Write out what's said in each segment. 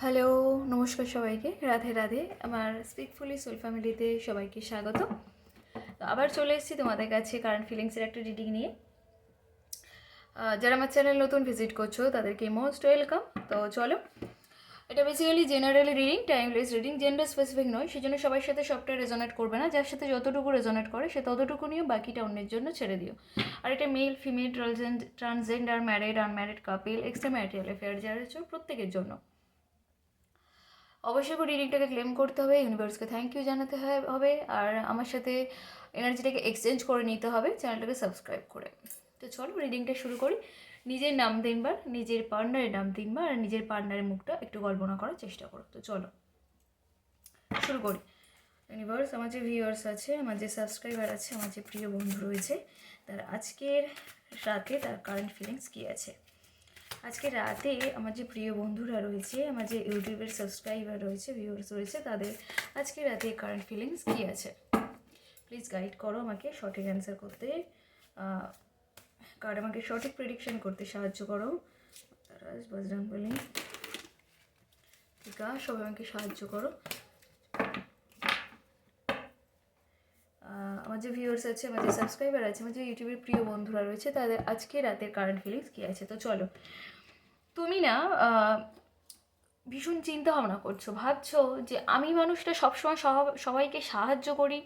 Hello, নমস্কার সবাইকে। রাধে রাধে। আমার স্পিকফুলি সোল ফ্যামিলিতে সবাইকে স্বাগত। তো আবার চলে এসেছি তোমাদের কাছে কারেন্ট ফিলিংসের একটা রিডিং নিয়ে। যারা আমার চ্যানেল নতুন ভিজিট করছো তাদেরকে মোস্ট ওয়েলকাম। তো চলো, এটা basically generally reading, timeless reading, gender specific নয়, সেজন্য সবার সাথে সবটা রেজোনেট করবে না। যার সাথে যতটুকু রেজোনেট করে সে ততটুকু নিয়ে বাকিটা অন্যের জন্য ছেড়ে দিও। আর এটা male, female, transgender, married, unmarried couple, extra marital affair যারা আছে প্রত্যেকের জন্য। অবশ্যই করে রিডিংটাকে ক্লেম করতে হবে, ইউনিভার্সকে থ্যাংক ইউ জানাতে হবে, আর আমার সাথে এনার্জিটাকে এক্সচেঞ্জ করে নিতে হবে চ্যানেলটাকে সাবস্ক্রাইব করে। তো চলো রিডিংটা শুরু করি। নিজের নাম 3বার, নিজের পার্টনারের নাম 3বার, আর নিজের পার্টনারের মুখটা একটু কল্পনা করার চেষ্টা করো। তো চলো শুরু করি। ইউনিভার্স, আমার যে ভিউয়ার্স আছে, আমার যে সাবস্ক্রাইবার আছে, আমার যে প্রিয় বন্ধু রয়েছে, তার আজকের রাতে তার কারেন্ট ফিলিংস কী আছে। আজকে রাতে আমার যে প্রিয় বন্ধুরা রয়েছে, আমার যে ইউটিউবের সাবস্ক্রাইবার রয়েছে, ভিউয়ার্স রয়েছে, তাদের আজকে রাতে কারেন্ট ফিলিংস কী আছে প্লিজ গাইড করো আমাকে সঠিক অ্যান্সার করতে, কার আমাকে সঠিক প্রেডিকশন করতে সাহায্য করো। তারাজ, বজরংবলী, টিকা, সবাই আমাকে সাহায্য করো। আমার যে ভিউয়ার্স আছে, আমার যে সাবস্ক্রাইবার আছে, আমার যে ইউটিউবের প্রিয় বন্ধুরা রয়েছে, তাদের আজকে রাতের কারেন্ট ফিলিংস কী আছে। তো চলো, তুমি না ভীষণ চিন্তা ভাবনা করছো, ভাবছো যে আমি মানুষটা সবসময় সবাইকে সাহায্য করি,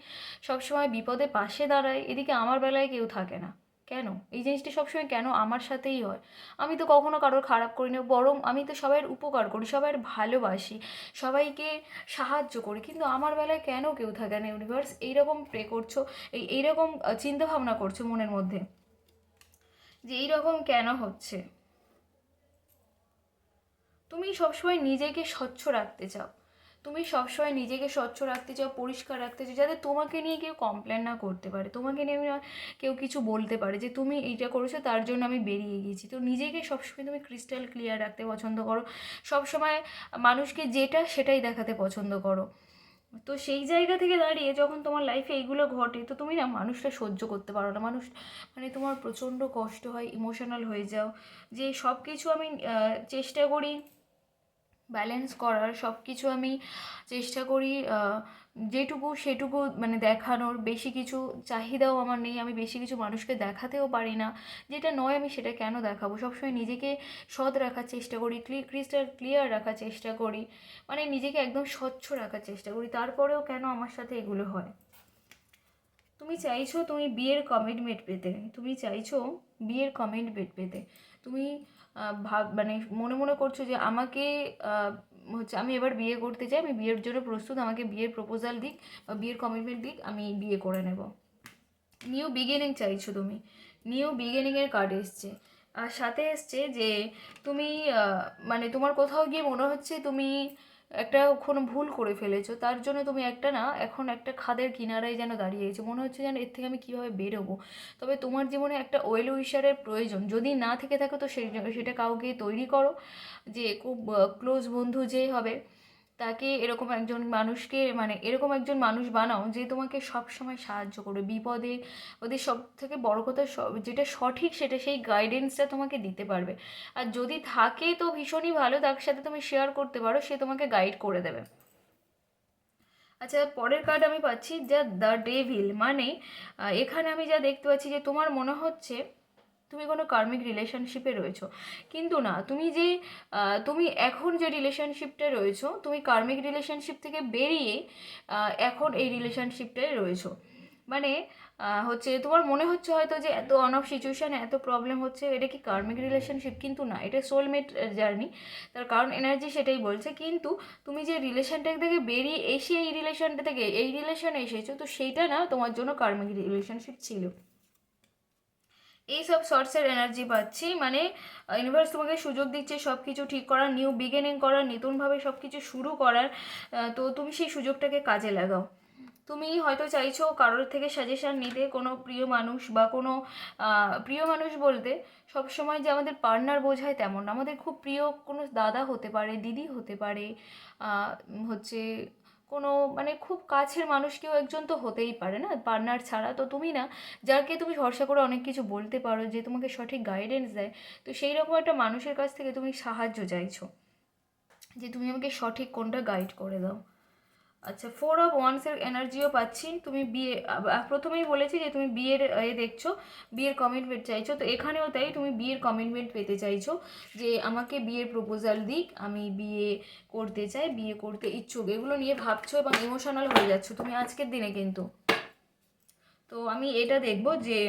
সবসময় বিপদে পাশে দাঁড়াই, এদিকে আমার বেলায় কেউ থাকে না। কেন এই জিনিসটি সবসময় কেন আমার সাথেই হয়? আমি তো কখনো কারোর খারাপ করি না, বরং আমি তো সবাইয়ের উপকার করি, সবাইয়ের ভালোবাসি, সবাইকে সাহায্য করি, কিন্তু আমার বেলায় কেন কেউ থাকে না? ইউনিভার্স এইরকম প্রে করছো, এইরকম চিন্তা ভাবনা করছো মনের মধ্যে যে এইরকম কেন হচ্ছে। তুমি সবসময় নিজেকে স্বচ্ছ রাখতে চাও, তুমি সবসময় নিজেকে স্বচ্ছ রাখতে চাও, পরিষ্কার রাখতে চাও, যাতে তোমাকে নিয়ে কেউ কমপ্লেন না করতে পারে, তোমাকে নিয়ে কেউ কিছু বলতে পারে যে তুমি এইটা করেছো তার জন্য আমি বেরিয়ে গিয়েছি। তো নিজেকে সবসময় তুমি ক্রিস্টাল ক্লিয়ার রাখতে পছন্দ করো, সবসময় মানুষকে যেটা সেটাই দেখাতে পছন্দ করো। তো সেই জায়গা থেকে দাঁড়িয়ে যখন তোমার লাইফে এইগুলো ঘটে, তো তুমি না মানুষটা সহ্য করতে পারো না, মানুষ মানে তোমার প্রচণ্ড কষ্ট হয়, ইমোশনাল হয়ে যাও, যে সব কিছু আমি চেষ্টা করি ব্যালেন্স করার, সব কিছু আমি চেষ্টা করি যেটুকু সেটুকু মানে দেখানোর, বেশি কিছু চাহিদাও আমার নেই, আমি বেশি কিছু মানুষকে দেখাতেও পারি না, যেটা নয় আমি সেটা কেন দেখাবো। সবসময় নিজেকে সৎ রাখার চেষ্টা করি, ক্রিস্টাল ক্লিয়ার রাখার চেষ্টা করি, মানে নিজেকে একদম স্বচ্ছ রাখার চেষ্টা করি, তারপরেও কেন আমার সাথে এগুলো হয়। তুমি চাইছো তুমি বিয়ের কমিটমেন্ট পেতে, তুমি চাইছো বিয়ের কমিটমেন্ট পেতে, তুমি মানে মনে মনে করছো যে আমাকে হচ্ছে আমি এবার বিয়ে করতে চাই, আমি বিয়ের জন্য প্রস্তুত, আমাকে বিয়ের প্রপোজাল দিক বা বিয়ের কমিটমেন্ট দিক, আমি বিয়ে করে নেব। নিউ বিগিনিং চাইছো তুমি, নিউ বিগিনিংয়ের কার্ড এসছে, আর সাথে এসছে যে তুমি মানে তোমার কোথাও গিয়ে মনে হচ্ছে তুমি একটা কোনো ভুল করে ফেলেছো, তার জন্য তুমি একটা না এখন একটা খাদের কিনারায় যেন দাঁড়িয়ে গেছো, মনে হচ্ছে যেন এর থেকে আমি কীভাবে বেরোবো। তবে তোমার জীবনে একটা ওয়েল উইশারের প্রয়োজন, যদি না থেকে থাকো তো সেটা কাউকে তৈরি করো, যে খুব ক্লোজ বন্ধু যে হবে তাকে এরকম একজন মানুষকে মানে এরকম একজন মানুষ বানাও যে তোমাকে সব সময় সাহায্য করবে বিপদে। ওদের সব থেকে বড় কথা, যেটা সঠিক সেটা সেই গাইডেন্সটা তোমাকে দিতে পারবে, আর যদি থাকে তো ভীষণই ভালো, তার সাথে তুমি শেয়ার করতে পারো, সে তোমাকে গাইড করে দেবে। আচ্ছা, পরের কার্ড আমি পাচ্ছি যা দ্য ডেভিল, মানে এখানে আমি যা দেখতে পাচ্ছি যে তোমার মনে হচ্ছে তুমি কোনো কার্মিক রিলেশনশিপে রয়েছো, কিন্তু না, তুমি এখন যে রিলেশনশিপটা রয়েছো, তুমি কার্মিক রিলেশনশিপ থেকে বেরিয়ে এখন এই রিলেশনশিপটায় রয়েছো। মানে হচ্ছে তোমার মনে হচ্ছে হয়তো যে এত অন অফ সিচুয়েশান, এত প্রবলেম হচ্ছে, এটা কি কার্মিক রিলেশনশিপ? কিন্তু না, এটা সোলমেট জার্নি, তার কারণ এনার্জি সেটাই বলছে। কিন্তু তুমি যে রিলেশনটা থেকে বেরিয়ে এসে এই রিলেশনটা থেকে এই রিলেশনে এসেছো, তো সেইটা না তোমার জন্য কার্মিক রিলেশনশিপ ছিল। এই সব শর্টসের এনার্জি পাচ্ছি, মানে ইউনিভার্স তোমাকে সুযোগ দিচ্ছে সব কিছু ঠিক করার, নিউ বিগিনিং করার, নতুনভাবে সব কিছু শুরু করার। তো তুমি সেই সুযোগটাকে কাজে লাগাও। তুমি হয়তো চাইছো কারোর থেকে সাজেশান নিতে, কোনো প্রিয় মানুষ বা কোনো প্রিয় মানুষ বলতে সবসময় যে আমাদের পার্টনার বোঝায় তেমন না, আমাদের খুব প্রিয় কোনো দাদা হতে পারে, দিদি হতে পারে, হচ্ছে কোনো মানে খুব কাছের মানুষ কেউ একজন তো হতেই পারে না পার্টনার ছাড়া। তো তুমি না যাকে তুমি ভরসা করে অনেক কিছু বলতে পারো, যে তোমাকে সঠিক গাইডেন্স দেয়, তো সেই রকম একটা মানুষের কাছ থেকে তুমি সাহায্য চাইছো। যে তুমি আমাকে সঠিক কোনটা গাইড করে দাও। আচ্ছা, 4 অফ ওয়ান্সের এনার্জিও পাচ্ছি। তুমি বিয়ে, প্রথমেই বলেছি যে তুমি বিয়ের দেখছো, বিয়ের কমিটমেন্ট চাইছো, তো এখানেও তাই, তুমি বিয়ের কমিটমেন্ট পেতে চাইছো, যে আমাকে বিয়ের প্রপোজাল দিক, আমি বিয়ে করতে চাই, বিয়ে করতে ইচ্ছুক, এগুলো নিয়ে ভাবছো এবং ইমোশনাল হয়ে যাচ্ছো তুমি আজকের দিনে কিন্তু। তো আমি এটা দেখবো যে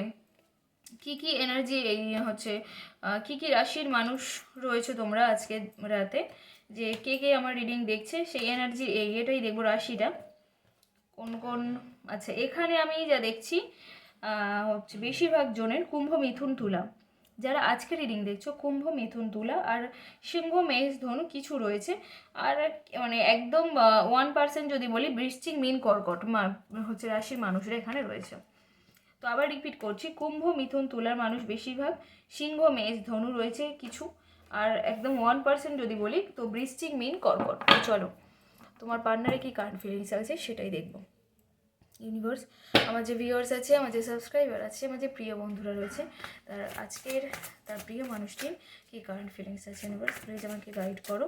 কি কি এনার্জি এই হচ্ছে, কি কি রাশির মানুষ রয়েছে তোমরা আজকে রাতে, যে কে কে আমার রিডিং দেখছে, সেই এনার্জি এটাই দেখবো, রাশিটা কোন কোন। আচ্ছা, এখানে আমি যা দেখছি হচ্ছে বেশিরভাগ জনের কুম্ভ, মিথুন, তুলা, যারা আজকে রিডিং দেখছো কুম্ভ, মিথুন, তুলা, আর সিংহ, মেষ, ধনু কিছু রয়েছে, আর মানে একদম 1% যদি বলি বৃশ্চিক, মীন, কর্কট হচ্ছে রাশির মানুষরা এখানে রয়েছে। তো আবার রিপিট করছি, কুম্ভ, মিথুন, তুলার মানুষ বেশিরভাগ, সিংহ, মেষ, ধনু রয়েছে কিছু, আর একদম 1% যদি বলি তো বৃশ্চিক, মীন, কর্কট। চলো তোমার পার্টনারে কি কারেন্ট ফিলিংস আছে সেটাই দেখবো। ইউনিভার্স, আমার যে ভিউয়ার্স আছে, আমার যে সাবস্ক্রাইবার আছে, আমার যে প্রিয় বন্ধুরা রয়েছে, তার প্রিয় মানুষটির কি কারেন্ট ফিলিংস আছে, ইউনিভার্স প্লিজ আমাকে গাইড করো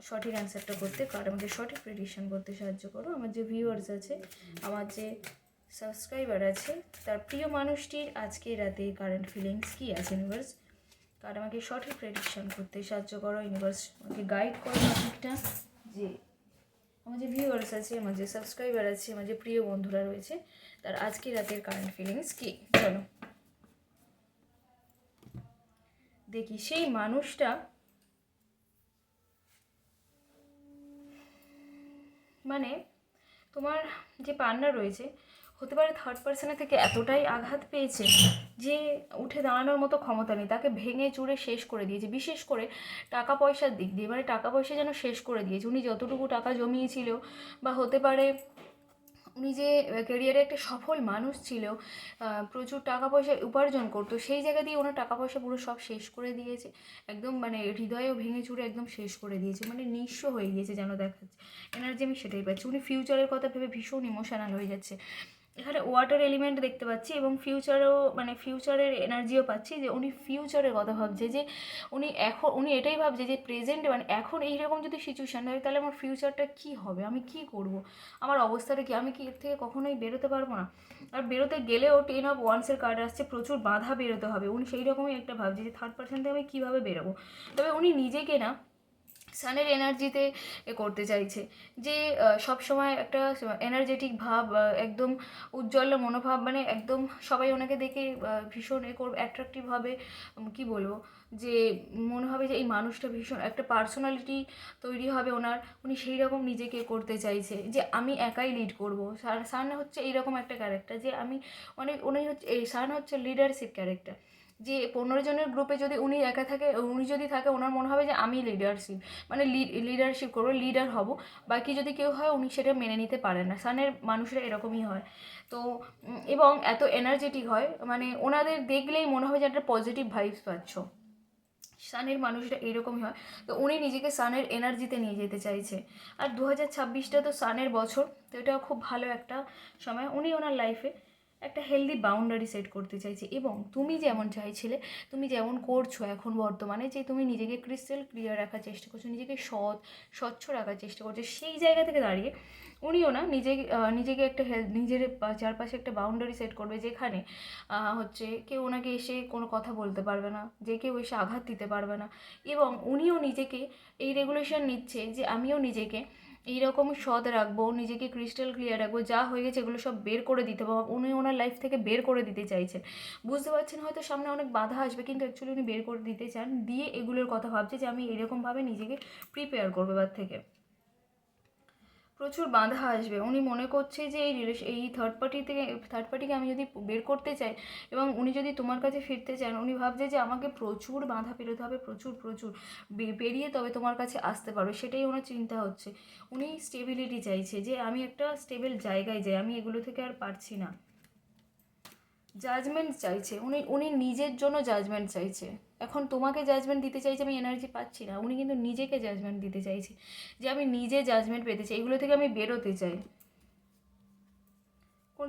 সঠিক অ্যান্সারটা করতে, কারণ আমাকে সঠিক প্রেডিকশন করতে সাহায্য করো। আমার যে ভিউয়ার্স আছে, আমার যে সাবস্ক্রাইবার আছে, তার প্রিয় মানুষটির আজকে রাতে কারেন্ট ফিলিংস কী আছে, ইউনিভার্স কারণ আমাকে সঠিক প্রেডিকশন করতে সাহায্য করো। ইউনিভার্স আমাকে গাইড করো সঠিকটা, যে আমার যে ভিউয়ার্স আছে, আমার যে সাবস্ক্রাইবার আছে, আমার যে প্রিয় বন্ধুরা রয়েছে, তার আজকে রাতের কারেন্ট ফিলিংস কি। চলো দেখি সেই মানুষটা মানে তোমার যে পার্টনার রয়েছে, হতে পারে থার্ড পার্সনের থেকে এতটাই আঘাত পেয়েছে যে উঠে দাঁড়ানোর মতো ক্ষমতা নেই, তাকে ভেঙে চুরে শেষ করে দিয়েছে, বিশেষ করে টাকা পয়সার দিক দিয়ে, মানে টাকা পয়সা যেন শেষ করে দিয়েছে। উনি যতটুকু টাকা জমিয়েছিল, বা হতে পারে উনি যে ক্যারিয়ারে একটা সফল মানুষ ছিল, প্রচুর টাকা পয়সা উপার্জন করতো, সেই জায়গা দিয়ে ওনার টাকা পয়সা পুরো সব শেষ করে দিয়েছে, একদম মানে হৃদয়ও ভেঙে চুরে একদম শেষ করে দিয়েছে, মানে নিঃস্ব হয়ে গিয়েছে যেন দেখাচ্ছে এনার্জি, আমি সেটাই পাচ্ছি। উনি ফিউচারের কথা ভেবে ভীষণ ইমোশনাল হয়ে যাচ্ছে। এখানে ওয়াটার এলিমেন্ট দেখতে পাচ্ছি, এবং ফিউচারেও মানে ফিউচারের এনার্জিও পাচ্ছি, যে উনি ফিউচারের কথা ভাবছে, যে উনি এটাই ভাবছে যে প্রেজেন্টে মানে এখন এইরকম যদি সিচুয়েশান হয়, তাহলে আমার ফিউচারটা কী হবে, আমি কি করব, আমার অবস্থাটা কি, আমি কি এর থেকে কখনোই বেরোতে পারবো না। আর বেরোতে গেলেও 10 অফ ওয়ান্সের কার্ড আসছে, প্রচুর বাধা বেরোতে হবে, উনি সেই রকমই একটা ভাবছে যে থার্ড পার্সন থেকে আমি কীভাবে বেরোবো। তবে উনি নিজেকে না সানের এনার্জিতে করতে চাইছে, যে সব সময় একটা এনার্জেটিক ভাব, একদম উজ্জ্বল মনোভাব, মানে একদম সবাই ওনাকে দেখে ভীষণ করবে, অ্যাট্রাকটিভ হবে, কী বলবো, যে মনে হবে যে এই মানুষটা ভীষণ একটা পার্সোনালিটি তৈরি হবে ওনার, উনি সেই রকম নিজেকে করতে চাইছে, যে আমি একাই লিড করবো। সান হচ্ছে এইরকম একটা ক্যারেক্টার, যে আমি উনি হচ্ছে এই সান হচ্ছে লিডারশিপ ক্যারেক্টার, যে 15 জনের গ্রুপে যদি উনি একা থাকে, উনি যদি থাকে, ওনার মনে হবে যে আমি লিডারশিপ মানে লিডারশিপ করবো, লিডার হব, বাকি যদি কেউ হয় উনি সেটা মেনে নিতে পারেন না। সানের মানুষরা এরকমই হয়। তো এবং এত এনার্জেটিক হয়, মানে ওনাদের দেখলেই মনে হয় যে একটা পজিটিভ ভাইবস পাচ্ছ। সানের মানুষরা এইরকমই হয়। তো উনি নিজেকে সানের এনার্জিতে নিয়ে যেতে চাইছে। আর 2026টা তো সানের বছর, তো এটা খুব ভালো একটা সময়। উনি ওনার লাইফে একটা হেলদি বাউন্ডারি সেট করতে চাইছে, এবং তুমি যেমন চাইছিলে, তুমি যেমন করছো এখন বর্তমানে, যে তুমি নিজেকে ক্রিস্টাল ক্লিয়ার রাখার চেষ্টা করছো, নিজেকে স্বচ্ছ রাখার চেষ্টা করছো, সেই জায়গা থেকে দাঁড়িয়ে উনিও না নিজেকে একটা নিজের চারপাশে একটা বাউন্ডারি সেট করবে, যেখানে হচ্ছে কেউ ওনাকে এসে কোনো কথা বলতে পারবে না, যে কেউ এসে আঘাত দিতে পারবে না, এবং উনিও নিজেকে এই রেগুলেশন নিচ্ছে যে আমিও নিজেকে এইরকম সৎ রাখবো, নিজেকে ক্রিস্টাল ক্লিয়ার রাখবো, যা হয়ে গেছে এগুলো সব বের করে দিতে পারবো। উনি ওনার লাইফ থেকে বের করে দিতে চাইছেন, বুঝতে পারছেন হয়তো সামনে অনেক বাধা আসবে, কিন্তু অ্যাকচুয়ালি উনি বের করে দিতে চান, দিয়ে এগুলোর কথা ভাবছে যে আমি এরকমভাবে নিজেকে প্রিপেয়ার করবো এবার থেকে। প্রচুর বাধা আসবে, উনি মনে করছে যে এই থার্ড পার্টিকে আমি যদি বের করতে চাই, এবং উনি যদি তোমার কাছে ফিরতে চান, উনি ভাবছে যে আমাকে প্রচুর বাধা পেরোতে হবে, প্রচুর প্রচুর পেরিয়ে তবে তোমার কাছে আসতে পারবে, সেটাই ওনার চিন্তা হচ্ছে। উনি স্টেবিলিটি চাইছে, যে আমি একটা স্টেবল জায়গায় যাই, আমি এগুলো থেকে আর পারছি না। জাজমেন্ট চাইছে, উনি নিজের জন্য জাজমেন্ট চাইছে। এখন তোমাকে জাজমেন্ট দিতে চাইছে, আমি এনার্জি পাচ্ছি না, উনি কিন্তু নিজেকে জাজমেন্ট দিতে চাইছে, যে আমি নিজে জাজমেন্ট পেতে চাই, এগুলো থেকে আমি বেরোতে চাই।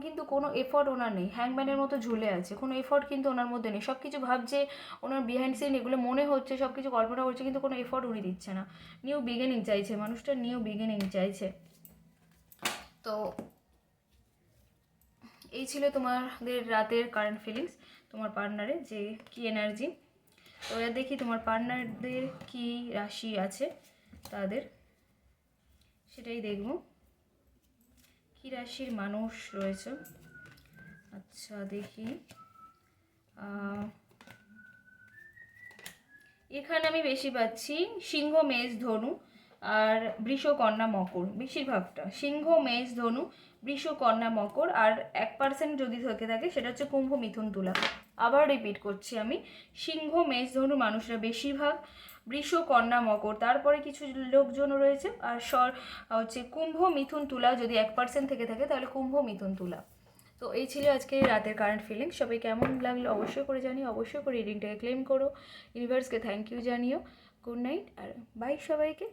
কিন্তু কোনো এফর্ট ওনার নেই, হ্যাংম্যানের মতো ঝুলে আছে, কোনো এফর্ট কিন্তু ওনার মধ্যে নেই। সব কিছু ভাবছে, ওনার বিহাইন্ড সিন এগুলো মনে হচ্ছে, সব কিছু কল্পনা করছে, কিন্তু কোনো এফর্ট উনি দিচ্ছে না। নিউ বিগিনিং চাইছে মানুষটা, নিউ বিগিনিং চাইছে। তো এই ছিল তোমাদের রাতের কারেন্ট ফিলিংস তোমার পার্টনারের, যে কি এনার্জি। তো এবার দেখি তোমার পার্টনারদের কি রাশি আছে তাদের, সেটাই দেখব কি রাশির মানুষ রয়েছে। আচ্ছা দেখি, এখানে আমি বেশি পাচ্ছি সিংহ, মেষ, ধনু আর বৃষ, কন্যা, মকর। বেশিরভাগটা সিংহ, মেষ, ধনু, বৃষ, কন্যা, মকর। আর 1% যদি থেকে থাকে সেটা হচ্ছে কুম্ভ, মিথুন, তুলা। আবার রিপিট করছি আমি, সিংহ, মেষ, ধনু মানুষরা বেশিরভাগ, বৃষ, কন্যা, মকর, তারপরে কিছু লোকজন রয়েছে, আর হচ্ছে কুম্ভ, মিথুন, তুলা। যদি 1% থেকে থাকে তাহলে কুম্ভ, মিথুন, তুলা। তো এই ছিল আজকে রাতের কারেন্ট ফিলিংস। সবাই কেমন লাগলো অবশ্যই করে জানিও, অবশ্যই করে রিডিংটাকে ক্লেম করো, ইউনিভার্সকে থ্যাংক ইউ জানিও। গুড নাইট আর বাই সবাইকে।